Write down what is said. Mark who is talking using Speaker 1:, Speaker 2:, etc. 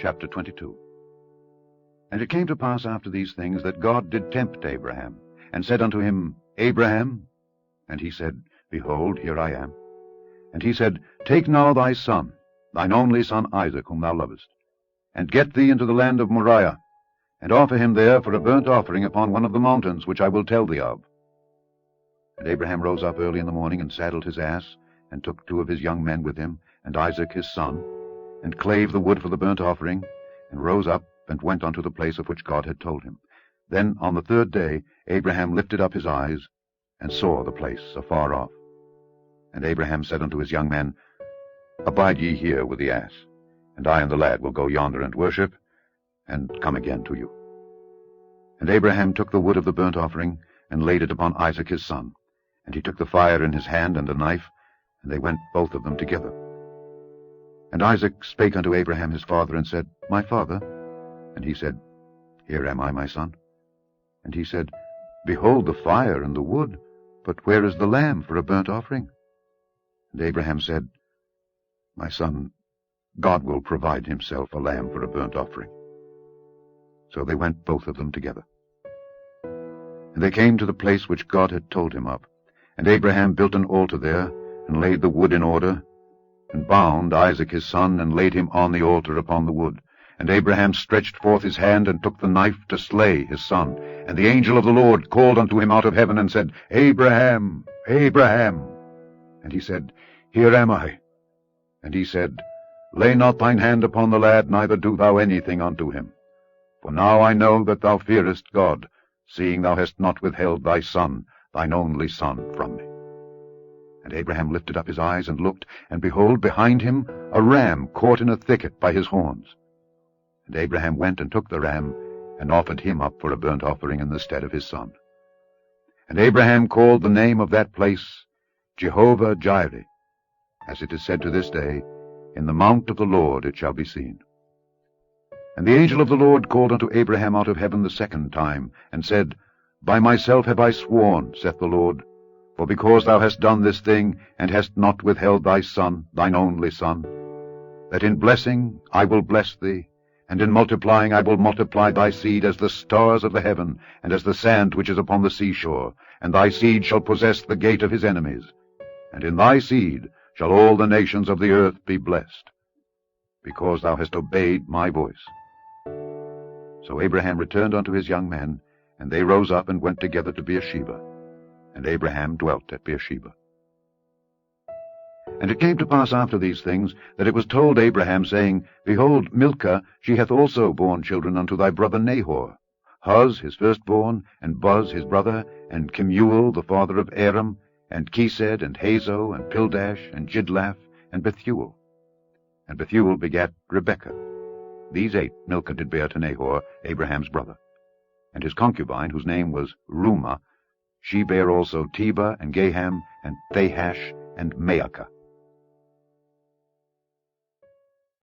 Speaker 1: Chapter 22. And it came to pass after these things that God did tempt Abraham, and said unto him, Abraham. And he said, Behold, here I am. And he said, Take now thy son, thine only son Isaac, whom thou lovest, and get thee into the land of Moriah, and offer him there for a burnt offering upon one of the mountains which I will tell thee of. And Abraham rose up early in the morning, and saddled his ass, and took 2 of his young men with him, and Isaac his son, and clave the wood for the burnt offering, and rose up, and went unto the place of which God had told him. Then on the 3rd day Abraham lifted up his eyes, and saw the place afar off. And Abraham said unto his young men, Abide ye here with the ass, and I and the lad will go yonder and worship, and come again to you. And Abraham took the wood of the burnt offering, and laid it upon Isaac his son. And he took the fire in his hand and a knife, and they went both of them together. And Isaac spake unto Abraham his father, and said, My father. And he said, Here am I, my son. And he said, Behold the fire and the wood, but where is the lamb for a burnt offering? And Abraham said, My son, God will provide himself a lamb for a burnt offering. So they went both of them together. And they came to the place which God had told him of. And Abraham built an altar there, and laid the wood in order, and bound Isaac his son, and laid him on the altar upon the wood. And Abraham stretched forth his hand, and took the knife to slay his son. And the angel of the Lord called unto him out of heaven, and said, Abraham, Abraham. And he said, Here am I. And he said, Lay not thine hand upon the lad, neither do thou anything unto him. For now I know that thou fearest God, seeing thou hast not withheld thy son, thine only son, from me. And Abraham lifted up his eyes, and looked, and behold, behind him a ram caught in a thicket by his horns. And Abraham went and took the ram, and offered him up for a burnt offering in the stead of his son. And Abraham called the name of that place Jehovah-Jireh, as it is said to this day, In the mount of the Lord it shall be seen. And the angel of the Lord called unto Abraham out of heaven the 2nd time, and said, By myself have I sworn, saith the Lord, for because thou hast done this thing, and hast not withheld thy son, thine only son, that in blessing I will bless thee, and in multiplying I will multiply thy seed as the stars of the heaven, and as the sand which is upon the seashore, and thy seed shall possess the gate of his enemies. And in thy seed shall all the nations of the earth be blessed, because thou hast obeyed my voice. So Abraham returned unto his young men, and they rose up and went together to Beersheba. And Abraham dwelt at Beersheba. And it came to pass after these things, that it was told Abraham, saying, Behold, Milcah, she hath also borne children unto thy brother Nahor, Huz his firstborn, and Buz his brother, and Kemuel the father of Aram, and Chesed, and Hazo, and Pildash, and Jidlaph, and Bethuel. And Bethuel begat Rebekah. These 8 Milcah did bear to Nahor, Abraham's brother. And his concubine, whose name was Reumah, she bare also Tebah, and Gaham, and Thahash, and Maacah.